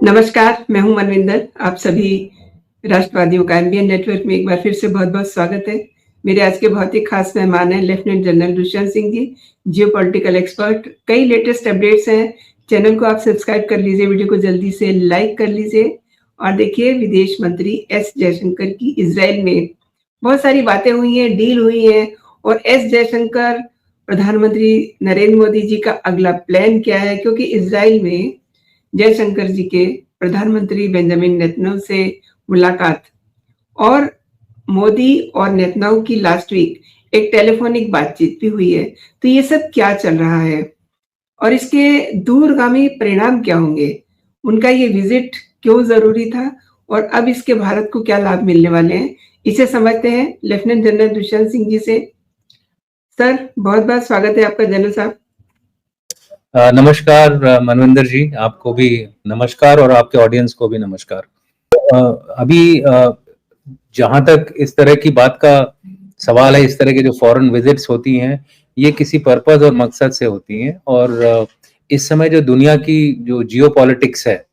नमस्कार, मैं हूँ मनविंदर। आप सभी राष्ट्रवादियों का एमबीएन नेटवर्क में एक बार फिर से बहुत-बहुत स्वागत है। मेरे आज के बहुत ही खास मेहमान हैं lieutenant general Dushyant Singh ji, geopolitical expert. कई लेटेस्ट अपडेट्स हैं, चैनल को आप सब्सक्राइब कर लीजिए, वीडियो को जल्दी से लाइक कर लीजिए और देखिए विदेश मंत्री एस जयशंकर की इज़राइल में बहुत सारी बातें हुई हैं, डील हुई हैं और एस जयशंकर प्रधानमंत्री नरेंद्र मोदी जी का अगला प्लान क्या है? क्योंकि इज़राइल में जयशंकर जी के प्रधानमंत्री बेंजामिन नेतन्याहू से मुलाकात और मोदी और नेतन्याहू की लास्ट वीक एक टेलीफोनिक बातचीत भी हुई है। तो ये सब क्या चल रहा है और इसके दूरगामी परिणाम क्या होंगे? उनका ये विजिट क्यों ज़रूरी था और अब इसके भारत को क्या लाभ मिलने वाले हैं? इसे समझते हैं लेफ्टिनेंट जनरल दुष्यंत सिंह जी से। सर, बहुत-बहुत स्वागत है आपका जनरल साहब। नमस्कार मनविंदर जी, आपको भी नमस्कार और आपके ऑडियंस को भी नमस्कार। अभी जहां तक इस तरह की बात का सवाल है, इस तरह के जो फॉरेन विजिट्स होती हैं, ये किसी पर्पस और मकसद से होती हैं और इस समय जो दुनिया की जो जियोपॉलिटिक्स है,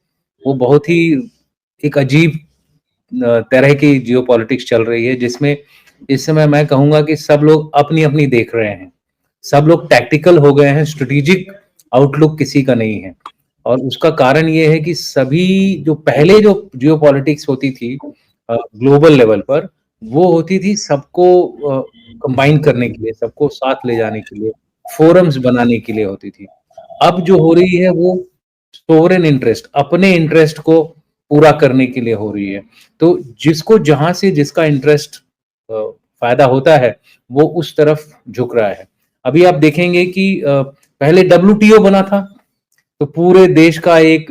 वो बहुत ही एक अजीब तरह की जियोपॉलिटिक्स चल रही है, जिसमें इस समय मैं कहूँगा कि सब लोग अपनी-अपनी देख रहे हैं। सब लोग टैक्टिकल हो गए हैं, स्ट्रेटेजिक आउटलुक किसी का नहीं है और उसका कारण ये है कि सभी जो पहले जो जियोपॉलिटिक्स होती थी ग्लोबल लेवल पर, वो होती थी सबको कंबाइन करने के लिए, सबको साथ ले जाने के लिए, फोरम्स बनाने के लिए होती थी। अब जो हो रही है वो सोवरेन इंटरेस्ट, अपने इंटरेस्ट को पूरा करने के लिए हो रही है। तो जिसको जहां से जिसका इंटरेस्ट फायदा होता है, वो उस तरफ झुक रहा है। अभी आप देखेंगे कि पहले WTO बना था, तो पूरे देश का एक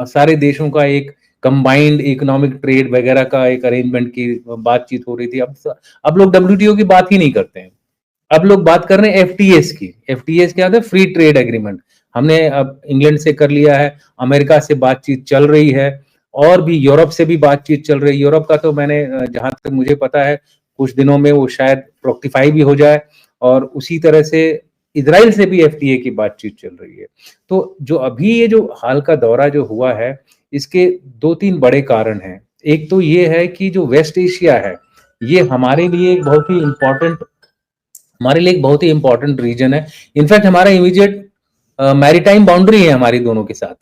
सारे देशों का एक कंबाइंड इकोनॉमिक ट्रेड वगैरह का एक अरेंजमेंट की बातचीत हो रही थी। अब लोग WTO की बात ही नहीं करते हैं। अब लोग बात कर रहे हैं FTAs की। FTAs क्या होता है? Free trade agreement. हमने अब इंग्लैंड से कर लिया है, अमेरिका से बातचीत चल रही है और भी यूरोप से भी बातचीत चल रही है। यूरोप का तो मैंने जहां तक मुझे पता है कुछ दिनों में वो शायद फ्रुक्टिफाई भी हो जाए और उसी तरह से इजराइल से भी FTA की बातचीत चल रही है। तो जो अभी ये जो हाल का दौरा जो हुआ है, इसके 2-3 बड़े कारण हैं। एक तो ये है कि जो वेस्ट एशिया है, ये हमारे लिए एक बहुत ही इम्पोर्टेंट रीजन है। इनफैक्ट हमारा इमीडिएट मैरीटाइम बाउंड्री है हमारी दोनों के साथ।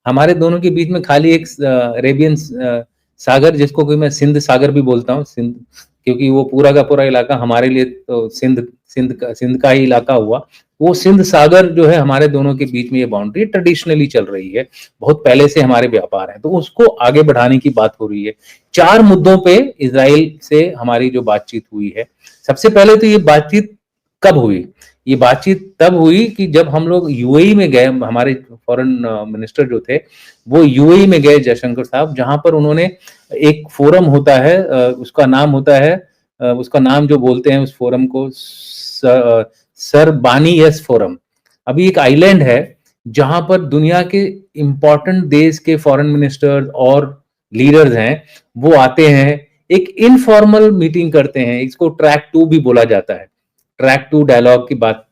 हमारे दोनों के बीच में खाली एक अरेबियन सागर, जिसको कि मैं सिंध सागर भी बोलता हूँ, सिंध, क्योंकि वो पूरा का पूरा इलाका हमारे लिए तो सिंध का ही इलाका हुआ। वो सिंध सागर जो है हमारे दोनों के बीच में ये बाउंड्री ट्रेडिशनली चल रही है, बहुत पहले से हमारे व्यापार है, तो उसको आगे बढ़ाने की बात हो रही है। 4 मुद्दों पे इजराइल से हमारी जो बातचीत हुई है। सबसे पहले तो ये बातचीत कब हुई? ये बातचीत तब हुई कि जब हम लोग यूएई में गए, हमारे फॉरेन मिनिस्टर जो थे वो यूएई में गए, जयशंकर साहब, जहां पर उन्होंने एक फोरम होता है, उसका नाम होता है, उसका नाम जो बोलते हैं उस फोरम को सर बानी यस फोरम। अभी एक आइलैंड है जहां पर दुनिया के इंपॉर्टेंट देश के फॉरेन मिनिस्टर्स और लीडर्स हैं, वो आते हैं, एक इनफॉर्मल मीटिंग करते हैं। इसको ट्रैक 2 भी बोला जाता है। ट्रैक 2 डायलॉग की बात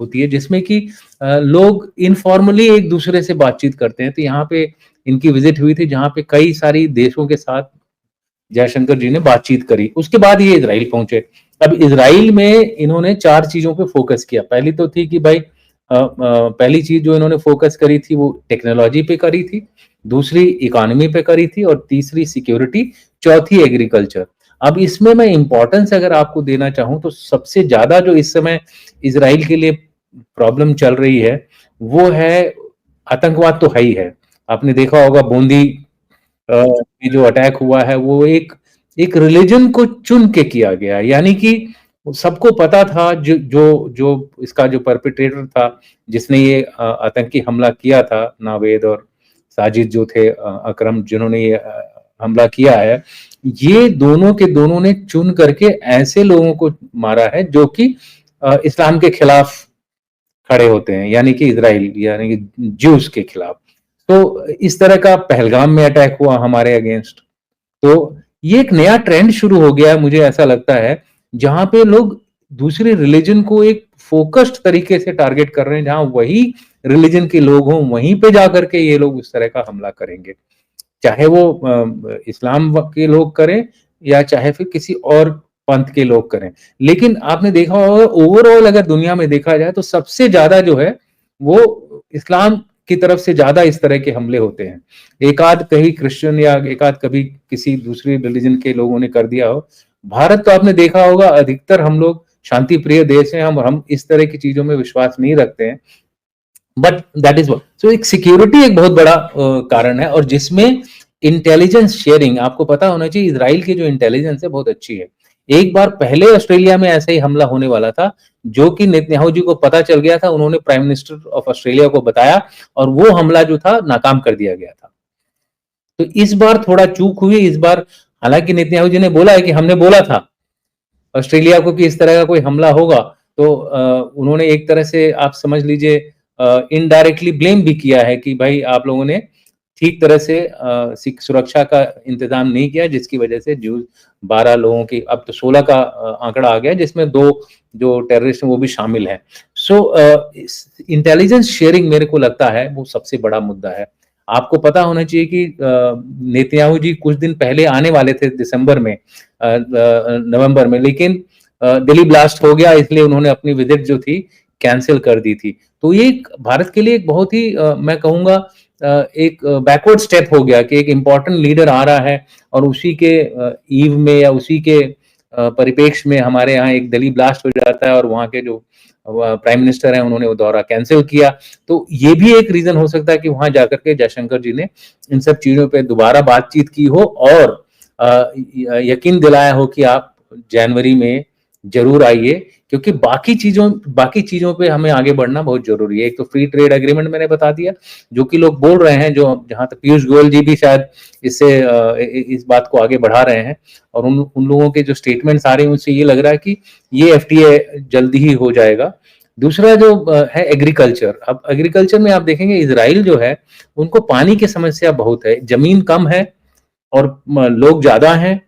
होती है, जिसमें कि लोग इनफॉर्मली एक दूसरे से बातचीत करते हैं। तो यहाँ पे इनकी विजिट हुई थी, जहाँ पे कई सारी देशों के साथ जयशंकर जी ने बातचीत करी। उसके बाद ये इजराइल पहुंचे। अब इजराइल में इन्होंने 4 चीजों पे फोकस किया। पहली तो थी कि भाई पहली चीज जो इन्होंने फोकस करी थी वो टेक्नोलॉजी पे करी थी, दूसरी इकोनॉमी पे करी थी और तीसरी सिक्योरिटी, चौथी एग्रीकल्चर। अब इसमें मैं इंपॉर्टेंस अगर आपको देना चाहूं तो सबसे ज्यादा जो इस समय इजराइल के लिए प्रॉब्लम चल रही है वो है आतंकवाद। तो है ही है, आपने देखा होगा बूंदी में जो अटैक हुआ है वो एक रिलीजन को चुन के किया गया, यानी कि सबको पता था जो इसका जो परपिट्रेटर था, जिसने ये आतंकी हमला किया था, नावेद और साजिद जो थे, अकरम, जिन्होंने ये हमला किया है, ये दोनों के दोनों ने चुन करके ऐसे लोगों को मारा है जो कि इस्लाम के खिलाफ खड़े होते हैं, यानी कि इजराइल, यानी कि ज्यूस के खिलाफ। तो इस तरह का पहलगाम में अटैक हुआ हमारे अगेंस्ट। तो ये एक नया ट्रेंड शुरू हो गया है, मुझे ऐसा लगता है, जहां पे लोग दूसरे रिलीजन को एक फोकस्ड तरीके से टारगेट कर रहे हैं, जहां वही रिलीजन के लोग हों वहीं पे जाकर के ये लोग उस तरह का हमला करेंगे। चाहे वो इस्लाम के लोग करें या चाहे फिर किसी और पंथ के लोग करें। लेकिन आपने देखा होगा ओवरऑल अगर दुनिया में देखा जाए तो सबसे ज्यादा जो है वो इस्लाम की तरफ से ज्यादा इस तरह के हमले होते हैं। एक आध कहीं क्रिश्चियन या एक आध कभी किसी दूसरी रिलीजन के लोगों ने कर दिया हो। भारत तो आपने देखा होगा अधिकतर हम लोग शांति प्रिय देश हैं, हम इस तरह की चीजों में विश्वास नहीं रखते हैं। बट दैट इज सो एक सिक्योरिटी एक बहुत बड़ा कारण है, और जिसमें इंटेलिजेंस शेयरिंग आपको पता होना चाहिए। इजराइल की जो इंटेलिजेंस है बहुत अच्छी है। एक बार पहले ऑस्ट्रेलिया में ऐसा ही हमला होने वाला था, जो कि नेतन्याहू जी को पता चल गया था, उन्होंने प्राइम मिनिस्टर ऑफ ऑस्ट्रेलिया को बताया और वो हमला जो था नाकाम कर दिया गया था। तो इस बार थोड़ा चूक हुई इस बार, हालांकि नेतन्याहू जी ने बोला है कि हमने बोला था ऑस्ट्रेलिया को कि इस तरह का कोई हमला होगा, तो उन्होंने एक तरह से आप समझ लीजिए इनडायरेक्टली ब्लेम भी किया है कि भाई आप लोगों ने ठीक तरह से सुरक्षा का इंतजाम नहीं किया, जिसकी वजह से 12 लोगों की, अब तो 16 का आंकड़ा आ गया, जिसमें 2 जो टेररिस्ट हैं वो भी शामिल हैं। सो इंटेलिजेंस शेयरिंग मेरे को लगता है वो सबसे बड़ा मुद्दा है। आपको पता होना चाहिए कि नेतन्याहू जी कुछ दिन पहले आने वाले थे दिसंबर में, नवंबर में, लेकिन दिल्ली ब्लास्ट हो गया, इसलिए उन्होंने अपनी विजिट जो थी कैंसिल कर दी थी। तो ये भारत के लिए एक बहुत ही मैं कहूंगा एक बैकवर्ड स्टेप हो गया कि एक इम्पॉर्टेंट लीडर आ रहा है और उसी के ईव में या उसी के परिप्रेक्ष्य में हमारे यहाँ एक दिल्ली ब्लास्ट हो जाता है और वहाँ के जो प्राइम मिनिस्टर हैं उन्होंने वो दौरा कैंसिल किया। तो ये भी एक रीजन हो सकता है कि वहां जाकर के जयशंकर जी ने इन सब चीजों पे दोबारा बातचीत की हो और यकीन दिलाया हो कि आप जनवरी में जरूर आइए, क्योंकि बाकी चीजों पे हमें आगे बढ़ना बहुत जरूरी है। एक तो फ्री ट्रेड एग्रीमेंट मैंने बता दिया, जो कि लोग बोल रहे हैं, जो जहां तक पीयूष गोयल जी भी शायद इससे इस बात को आगे बढ़ा रहे हैं, और उन लोगों के जो स्टेटमेंट्स आ रहे हैं उससे ये लग रहा है कि ये एफटीए जल्दी ही हो जाएगा। दूसरा जो है एग्रीकल्चर। अब एग्रीकल्चर में आप देखेंगे इजराइल जो है उनको पानी की समस्या बहुत है, जमीन कम है और लोग ज्यादा हैं,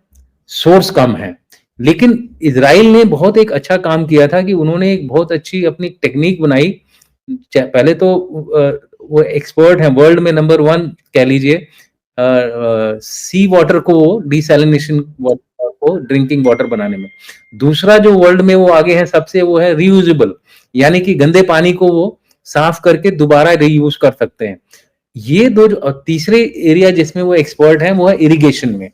सोर्स कम है। लेकिन इजराइल ने बहुत एक अच्छा काम किया था कि उन्होंने एक बहुत अच्छी अपनी टेक्निक बनाई। पहले तो वो एक्सपर्ट हैं, वर्ल्ड में नंबर 1 कह लीजिए सी वाटर को, डिसैलिनेशन वाटर को ड्रिंकिंग वाटर बनाने में। दूसरा जो वर्ल्ड में वो आगे है सबसे, वो है रीयूजेबल, यानी कि गंदे पानी को वो साफ करके दोबारा रीयूज कर सकते हैं। ये दो तीसरे एरिया जिसमें वो एक्सपर्ट हैं वो है इरिगेशन में।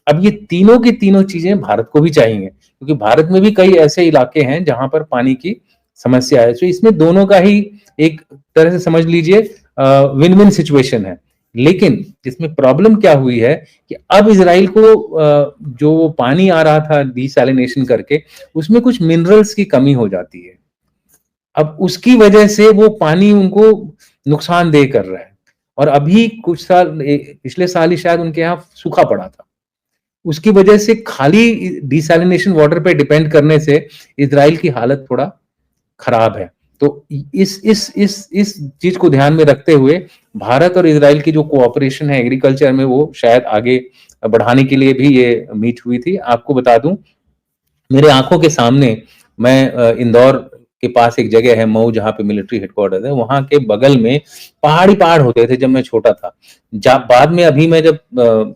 अब ये तीनों की तीनों चीजें भारत को भी चाहिए, क्योंकि भारत में भी कई ऐसे इलाके हैं जहां पर पानी की समस्या है। तो इसमें दोनों का ही एक तरह से समझ लीजिए विन विन सिचुएशन है। लेकिन इसमें प्रॉब्लम क्या हुई है कि अब इजराइल को जो वो पानी आ रहा था डिसैलिनेशन करके, उसमें कुछ मिनरल्स की कमी हो जाती है। अब उसकी वजह से वो पानी उनको नुकसानदेह कर रहा है, और अभी कुछ साल, पिछले साल ही शायद उनके यहाँ सूखा पड़ा था। उसकी वजह से खाली डिसैलिनेशन वाटर पे डिपेंड करने से इजराइल की हालत थोड़ा खराब है। तो इस चीज को ध्यान में रखते हुए भारत और इजराइल की जो कोऑपरेशन है एग्रीकल्चर में, वो शायद आगे बढ़ाने के लिए भी ये मीट हुई थी। आपको बता दूं, मेरे आंखों के सामने, मैं इंदौर के पास एक जगह है मऊ, जहाँ पे मिलिट्री हेडक्वार्टर्स है, वहां के बगल में पहाड़ होते थे जब मैं छोटा था। बाद में अभी मैं जब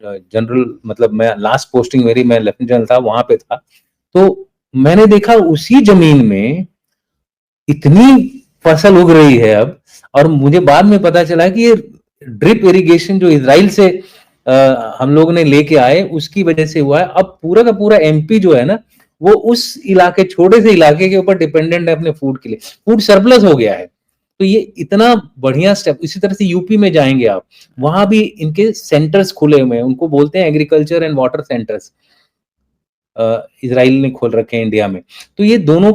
जनरल, मतलब मैं लास्ट पोस्टिंग मेरी, मैं लेफ्टिनेंट जनरल था, वहां पे था, तो मैंने देखा उसी जमीन में इतनी फसल उग रही है अब। और मुझे बाद में पता चला कि ये ड्रिप इरिगेशन जो इजराइल से हम लोग ने लेके आए उसकी वजह से हुआ है। अब पूरा का पूरा एमपी जो है ना, वो उस इलाके, छोटे से इलाके के ऊपर डिपेंडेंट है अपने फूड के लिए। फूड सरप्लस हो गया है। तो ये इतना बढ़िया स्टेप। इसी तरह से यूपी में जाएंगे आप, वहां भी इनके सेंटर्स खुले हुए हैं, उनको बोलते हैं agriculture and water centres, Israel ने खोल रखे हैं इंडिया में। तो ये दोनों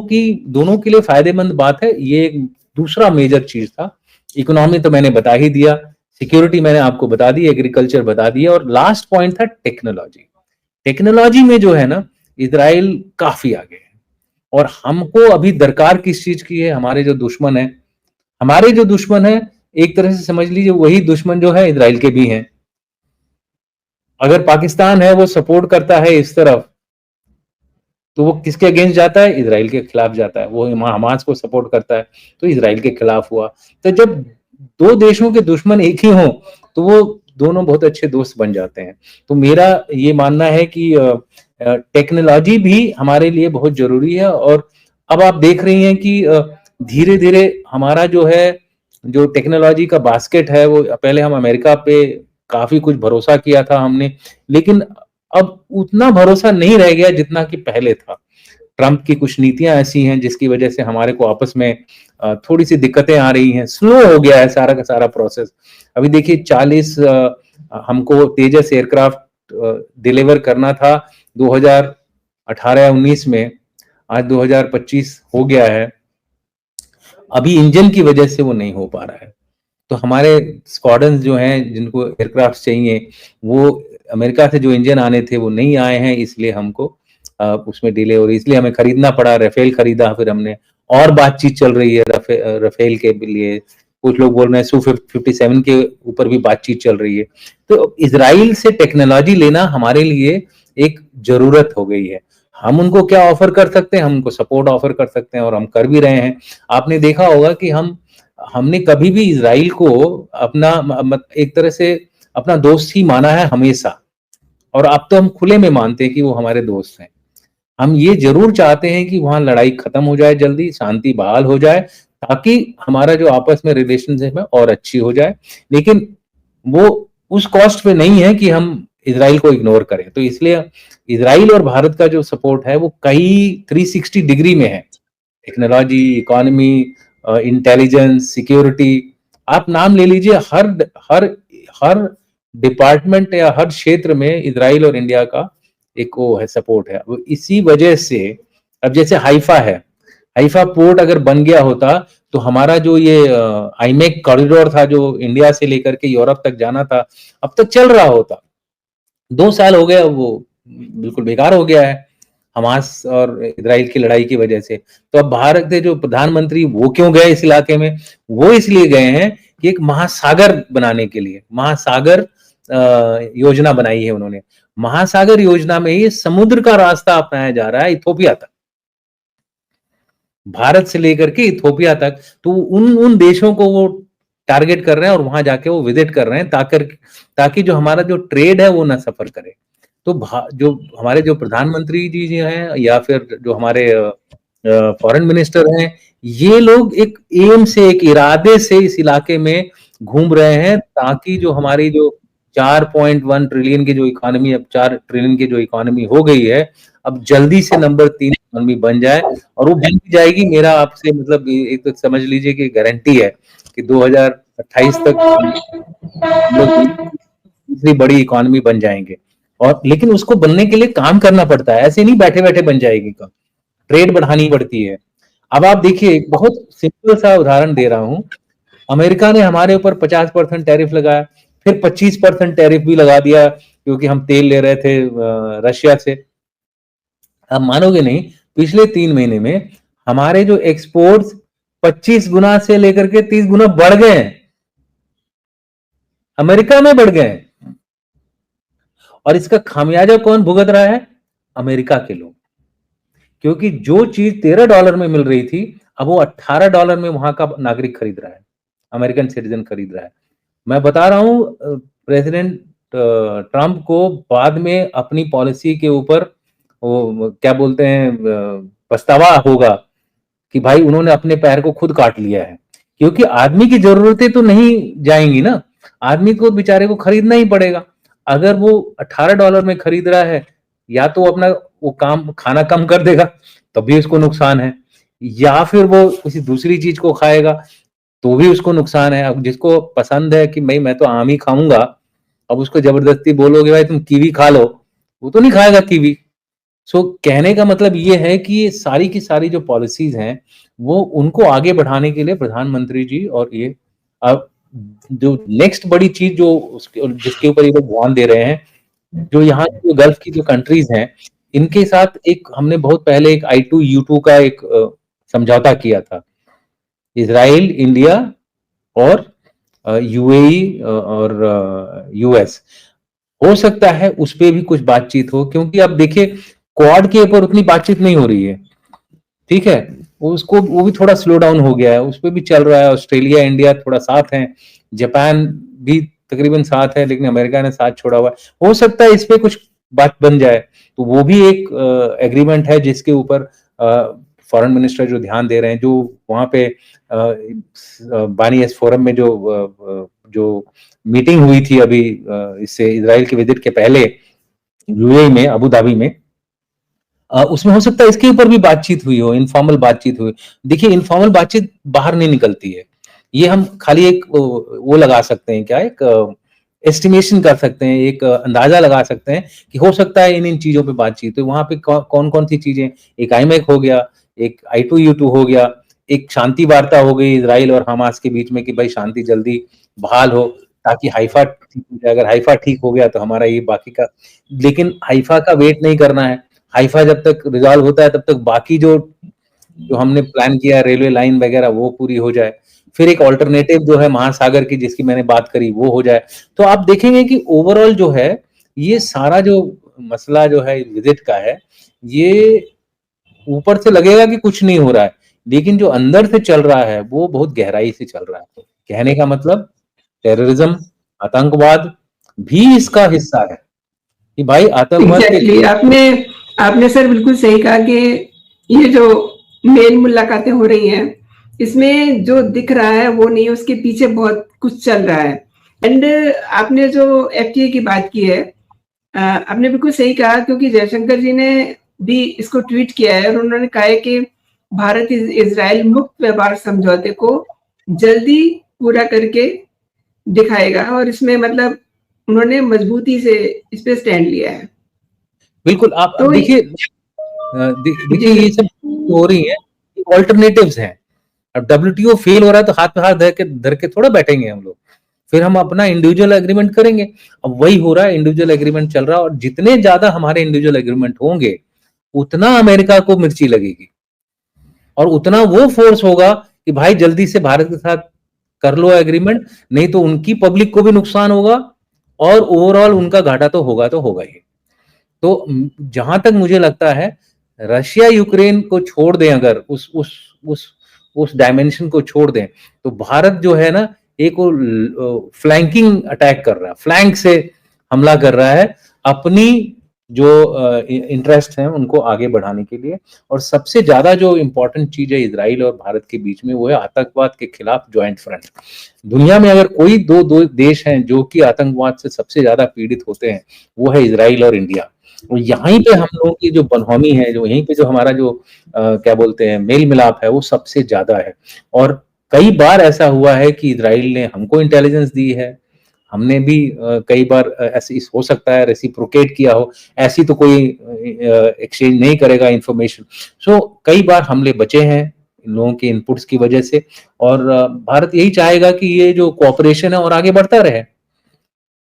के लिए फायदेमंद बात है। ये एक दूसरा मेजर चीज था। इकोनॉमी तो मैंने बता ही दिया, सिक्योरिटी मैंने आपको बता दी, एग्रीकल्चर बता दिया, और लास्ट पॉइंट था टेक्नोलॉजी। टेक्नोलॉजी में जो है ना, इजराइल काफी आगे है। और हमको अभी दरकार किस चीज की है? हमारे जो दुश्मन है एक तरह से समझ लीजिए वही दुश्मन जो है इजराइल के भी हैं। अगर पाकिस्तान है वो सपोर्ट करता है इस तरफ, तो वो किसके अगेंस्ट जाता है? इजराइल के खिलाफ जाता है। वो हमास को सपोर्ट करता है तो इजराइल के खिलाफ हुआ। तो जब दो देशों के दुश्मन एक ही हों, तो वो दोनों बहुत अच्छे दोस्त बन जाते हैं। तो मेरा ये मानना है कि टेक्नोलॉजी भी हमारे लिए बहुत जरूरी है। और अब आप देख रही हैं कि धीरे धीरे हमारा जो है, जो टेक्नोलॉजी का बास्केट है, वो पहले हम अमेरिका पे काफी कुछ भरोसा किया था हमने, लेकिन अब उतना भरोसा नहीं रह गया जितना कि पहले था। ट्रंप की कुछ नीतियां ऐसी हैं जिसकी वजह से हमारे को आपस में थोड़ी सी दिक्कतें आ रही हैं, स्लो हो गया है सारा का सारा प्रोसेस। अभी देखिए 40 हमको तेजस एयरक्राफ्ट डिलीवर करना था 2018-19 में, आज 2025 हो गया है, अभी इंजन की वजह से वो नहीं हो पा रहा है। तो हमारे स्क्वाड्रन जो हैं जिनको एयरक्राफ्ट चाहिए, वो अमेरिका से जो इंजन आने थे वो नहीं आए हैं, इसलिए हमको उसमें डिले हो रही है, इसलिए हमें खरीदना पड़ा। राफेल खरीदा फिर हमने, और बातचीत चल रही है राफेल के लिए। कुछ लोग बोल रहे हैं Su-57 के ऊपर भी बातचीत चल रही है। तो इजराइल से टेक्नोलॉजी लेना हमारे लिए एक जरूरत हो गई है। हम उनको क्या ऑफर कर सकते हैं? हम उनको सपोर्ट ऑफर कर सकते हैं, और हम कर भी रहे हैं। आपने देखा होगा कि हमने कभी भी इजराइल को अपना एक तरह से अपना दोस्त ही माना है हमेशा, और अब तो हम खुले में मानते हैं कि वो हमारे दोस्त हैं। हम ये जरूर चाहते हैं कि वहां लड़ाई खत्म हो जाए, जल्दी शांति बहाल हो जाए, ताकि हमारा जो आपस में रिलेशनशिप है और अच्छी हो जाए। लेकिन वो उस कॉस्ट पे नहीं है कि हम इजराइल को इग्नोर करें। तो इसलिए इजराइल और भारत का जो सपोर्ट है वो कई 360 डिग्री में है। टेक्नोलॉजी, इकोनॉमी, इंटेलिजेंस, सिक्योरिटी, आप नाम ले लीजिए, हर हर हर डिपार्टमेंट या हर क्षेत्र में इजराइल और इंडिया का एक वो है, सपोर्ट है। इसी वजह से अब जैसे हाइफा है, हाइफा पोर्ट अगर बन गया होता तो हमारा जो ये आईमेक कॉरिडोर था जो इंडिया से लेकर के यूरोप तक जाना था, अब तक चल रहा होता। 2 साल हो गए, वो बिल्कुल बेकार हो गया है हमास और इजराइल की लड़ाई की वजह से। तो अब भारत के जो प्रधानमंत्री वो क्यों गए इस इलाके में? वो इसलिए गए हैं कि एक महासागर बनाने के लिए, महासागर योजना बनाई है उन्होंने। महासागर योजना में ही समुद्र का रास्ता अपनाया जा रहा है इथोपिया तक, भारत से लेकर के इथोपिया तक। तो उन देशों को वो टारगेट कर रहे हैं और वहां जाके वो विजिट कर रहे हैं, ताकि जो हमारा जो ट्रेड है वो ना सफर करे। तो जो हमारे जो प्रधानमंत्री जी हैं या फिर जो हमारे फॉरेन मिनिस्टर हैं, ये लोग एक एम से, एक इरादे से इस इलाके में घूम रहे हैं, ताकि जो हमारी जो 4.1 ट्रिलियन की जो इकोनॉमी, अब 4 ट्रिलियन की जो इकोनॉमी हो गई है, अब जल्दी से नंबर 3 इकोनॉमी बन जाए। और वो बन जाएगी, मेरा आपसे मतलब एक तो समझ लीजिए कि गारंटी है कि 2028 तक दूसरी बड़ी इकोनॉमी बन जाएंगे। और लेकिन उसको बनने के लिए काम करना पड़ता है, ऐसे नहीं बैठे बैठे बन जाएगी। काम, ट्रेड बढ़ानी पड़ती है। अब आप देखिए, बहुत सिंपल सा उदाहरण दे रहा हूं। अमेरिका ने हमारे ऊपर 50% टैरिफ लगाया, फिर 25% टैरिफ भी लगा दिया क्योंकि हम तेल ले रहे थे रशिया से। अब मानोगे नहीं, पिछले 3 महीने में हमारे जो एक्सपोर्ट्स 25 गुना से लेकर के 30 गुना बढ़ गए हैं, अमेरिका में बढ़ गए हैं। और इसका खामियाजा कौन भुगत रहा है? अमेरिका के लोग। क्योंकि जो चीज $13 में मिल रही थी, अब वो $18 में वहां का नागरिक खरीद रहा है, अमेरिकन सिटीजन खरीद रहा है। मैं बता रहा हूं, प्रेसिडेंट ट्रंप को बाद में अपनी पॉलिसी के ऊपर वो क्या बोलते हैं, पछतावा होगा कि भाई उन्होंने अपने पैर को खुद काट लिया है। क्योंकि आदमी की जरूरतें तो नहीं जाएंगी ना, आदमी को बेचारे को खरीदना ही पड़ेगा। अगर वो $18 में खरीद रहा है, या तो अपना वो खाना कम कर देगा तब भी उसको नुकसान है, या फिर वो किसी दूसरी चीज को खाएगा तो भी उसको नुकसान है। अब जिसको पसंद है कि भाई मैं तो आम ही खाऊंगा, अब उसको जबरदस्ती बोलोगे भाई तुम कीवी खा लो, वो तो नहीं खाएगा कीवी। सो कहने का मतलब ये है कि ये सारी की सारी जो पॉलिसीज हैं, वो उनको आगे बढ़ाने के लिए प्रधानमंत्री जी और ये अब जो नेक्स्ट बड़ी चीज जो जिसके ऊपर ये लोग ध्यान दे रहे हैं, जो यहाँ जो गल्फ की जो कंट्रीज हैं, इनके साथ एक हमने बहुत पहले एक I2U2 का एक समझौता किया था, इजराइल, इंडिया और UAE और US। हो सकता है उस पर भी कुछ बातचीत हो, क्योंकि अब देखिए क्वाड के ऊपर उतनी बातचीत नहीं हो रही है, ठीक है, वो भी थोड़ा स्लो डाउन हो गया है, उस पर भी चल रहा है। ऑस्ट्रेलिया, इंडिया थोड़ा साथ हैं, जापान भी तकरीबन साथ है, लेकिन अमेरिका ने साथ छोड़ा हुआ है। हो सकता है इस पे कुछ बात बन जाए, तो वो भी एक एग्रीमेंट है जिसके ऊपर फॉरेन मिनिस्टर जो ध्यान दे रहे हैं, जो वहाँ पे बानी एस फोरम में जो मीटिंग हुई थी अभी इससे इजराइल के विजिट के पहले यूएई में, अबू धाबी में, उसमें हो सकता है इसके ऊपर भी बातचीत हुई हो, इनफॉर्मल बातचीत हुई। देखिए, इनफॉर्मल बातचीत बाहर नहीं निकलती है। ये हम खाली एक वो लगा सकते हैं, क्या एक एस्टिमेशन कर सकते हैं, एक अंदाजा लगा सकते हैं कि हो सकता है इन चीजों पे बातचीत हो। वहां पे कौन कौन सी चीजें, एक आईमेक हो गया, एक I2U2 हो गया, एक शांति वार्ता हो गई इजराइल और हमास के बीच में कि भाई शांति जल्दी बहाल हो, ताकि हाइफा ठीक हो जाए। अगर हाइफा ठीक हो गया तो हमारा ये बाकी का, लेकिन हाइफा का वेट नहीं करना है। हाइफा जब तक रिजॉल्व होता है तब तक बाकी जो जो हमने प्लान किया, रेलवे लाइन वगैरह, वो पूरी हो जाए। फिर एक ऑल्टरनेटिव जो है महासागर की, जिसकी मैंने बात करी, वो हो जाए। तो आप देखेंगे कि ओवरऑल जो है ये सारा जो मसला जो है विजिट का है, ये ऊपर से लगेगा कि कुछ नहीं हो रहा है, लेकिन जो अंदर से चल रहा है वो बहुत गहराई से चल रहा है। कहने का मतलब टेररिज्म, आतंकवाद भी इसका हिस्सा है कि भाई आतंकवाद के एग्जैक्टली आपने आपने सर बिल्कुल सही कहा कि ये जो मेल मुलाकातें हो रही हैं, इसमें जो दिख रहा है वो नहीं, उसके पीछे बहुत कुछ चल रहा है। एंड आपने जो FTA की बात की है, आपने बिल्कुल सही कहा, क्योंकि जयशंकर जी ने भी इसको ट्वीट किया है और उन्होंने कहा है कि भारत इजराइल मुक्त व्यापार समझौते को जल्दी पूरा करके दिखाएगा, और इसमें मतलब उन्होंने मजबूती से इस पे स्टैंड लिया है। बिल्कुल। आप तो देखिए, देखिए ये सब हो रही है, ऑल्टरनेटिव्स हैं। अब WTO फेल हो रहा है तो हाथ पे हाथ धर के थोड़ा बैठेंगे हम लोग, फिर हम अपना इंडिविजुअल एग्रीमेंट करेंगे। अब वही हो रहा है, इंडिविजुअल एग्रीमेंट चल रहा है, और जितने ज्यादा हमारे इंडिविजुअल एग्रीमेंट होंगे उतना अमेरिका को मिर्ची लगेगी, और उतना वो फोर्स होगा कि भाई जल्दी से भारत के साथ कर लो एग्रीमेंट, नहीं तो उनकी पब्लिक को भी नुकसान होगा और ओवरऑल उनका घाटा तो होगा ही। तो जहां तक मुझे लगता है, रशिया यूक्रेन को छोड़ दें, अगर उस डायमेंशन को छोड़ दें, तो भारत जो है ना, एक फ्लैंकिंग अटैक कर रहा है, फ्लैंक से हमला कर रहा है अपनी जो इंटरेस्ट हैं उनको आगे बढ़ाने के लिए। और सबसे ज्यादा जो इंपॉर्टेंट चीज है इजराइल और भारत के बीच में, वो है आतंकवाद के खिलाफ ज्वाइंट फ्रंट। दुनिया में अगर कोई दो देश हैं जो कि आतंकवाद से सबसे ज्यादा पीड़ित होते हैं, वो है इजराइल और इंडिया। और यहीं पे हम लोगों की जो बनहौमी है, जो यहीं पे जो हमारा जो क्या बोलते हैं मेल मिलाप है, वो सबसे ज्यादा है। और कई बार ऐसा हुआ है कि इजराइल ने हमको इंटेलिजेंस दी है, हमने भी कई बार ऐसे हो सकता है रेसिप्रोकेट किया हो, ऐसी तो कोई एक्सचेंज नहीं करेगा इंफॉर्मेशन। सो कई बार हमले बचे हैं इन लोगों के इनपुट्स की वजह से, और भारत यही चाहेगा कि ये जो कोऑपरेशन है और आगे बढ़ता रहे।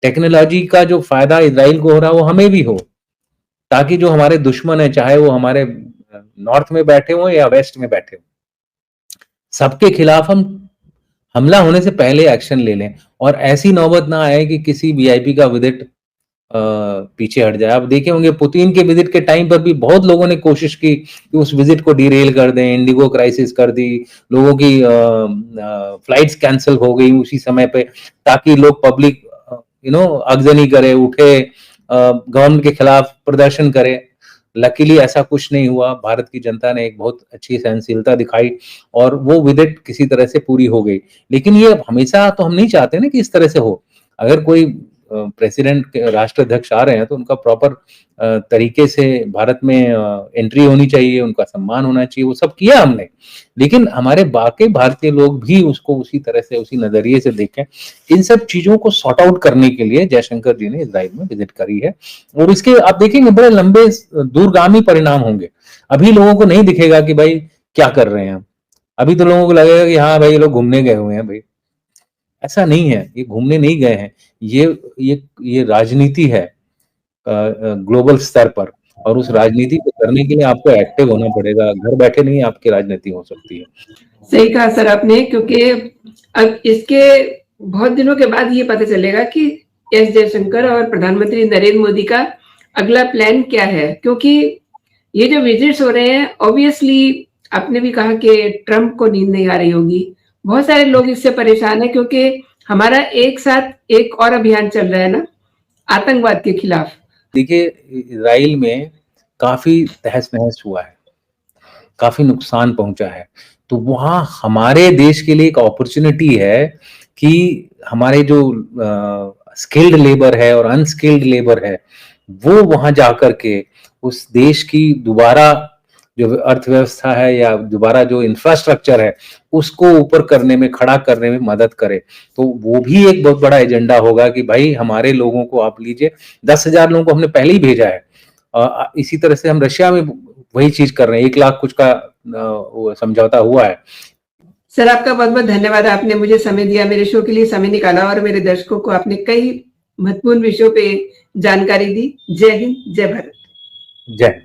टेक्नोलॉजी का जो फायदा इजराइल को हो रहा है वो हमें भी हो, ताकि जो हमारे दुश्मन है, चाहे वो हमारे नॉर्थ में बैठे हो या वेस्ट में बैठे हो, सबके खिलाफ हम हमला होने से पहले एक्शन ले लें, और ऐसी नौबत ना आए कि किसी वीआईपी का विजिट पीछे हट जाए। आप देखे होंगे पुतिन के विजिट के टाइम पर भी बहुत लोगों ने कोशिश की कि उस विजिट को डिरेल कर दें, इंडिगो क्राइसिस कर दी, लोगों की फ्लाइट्स कैंसिल हो गई उसी समय पे, ताकि लोग पब्लिक अगजनी करे, उठे, गवर्नमेंट के खिलाफ प्रदर्शन करे। लकीली ऐसा कुछ नहीं हुआ, भारत की जनता ने एक बहुत अच्छी सहनशीलता दिखाई और वो विजिट किसी तरह से पूरी हो गई। लेकिन ये हमेशा तो हम नहीं चाहते ना कि इस तरह से हो। अगर कोई प्रेसिडेंट, राष्ट्राध्यक्ष आ रहे हैं तो उनका प्रॉपर तरीके से भारत में एंट्री होनी चाहिए, उनका सम्मान होना चाहिए, वो सब किया हमने। लेकिन हमारे बाकी भारतीय लोग भी उसको उसी तरह से, उसी नजरिए से देखें। इन सब चीजों को सॉर्ट आउट करने के लिए जयशंकर जी ने इजराइल में विजिट करी है, और इसके आप देखेंगे बड़े लंबे दूरगामी परिणाम होंगे। अभी लोगों को नहीं दिखेगा कि भाई क्या कर रहे हैं, अभी तो लोगों को लगेगा कि हाँ भाई ये लोग घूमने गए हुए हैं। भाई ऐसा नहीं है, ये घूमने नहीं गए हैं, ये राजनीति है ग्लोबल स्तर पर, और उस राजनीति को करने के लिए आपको एक्टिव होना पड़ेगा। घर बैठे नहीं आपकी राजनीति हो सकती है। सही कहा सर आपने, क्योंकि अब इसके बहुत दिनों के बाद ये पता चलेगा कि एस जयशंकर और प्रधानमंत्री नरेंद्र मोदी का अगला प्लान क्या है। क्योंकि ये जो विजिट्स हो रहे हैं, ऑब्वियसली आपने भी कहा कि ट्रंप को नींद नहीं आ रही होगी, बहुत सारे लोग इससे परेशान है, क्योंकि हमारा एक साथ एक और अभियान चल रहा है ना, आतंकवाद के खिलाफ। देखिए, इजराइल में काफी तहस नहस हुआ है, काफी नुकसान पहुंचा है, तो वहां हमारे देश के लिए एक अपॉर्चुनिटी है कि हमारे जो स्किल्ड लेबर है और अनस्किल्ड लेबर है, वो वहां जाकर के उस देश की दोबारा जो अर्थव्यवस्था है या दोबारा जो इंफ्रास्ट्रक्चर है उसको ऊपर करने में, खड़ा करने में मदद करे। तो वो भी एक बहुत बड़ा एजेंडा होगा कि भाई हमारे लोगों को आप लीजिए। 10,000 लोगों को हमने पहले ही भेजा है। इसी तरह से हम रशिया में वही चीज कर रहे हैं। 1 लाख कुछ का समझौता हुआ है। सर, आपका बहुत बहुत धन्यवाद। आपने मुझे समय दिया, मेरे शो के लिए समय निकाला और मेरे दर्शकों को आपने कई महत्वपूर्ण विषयों पे जानकारी दी। जय हिंद, जय भारत। जय।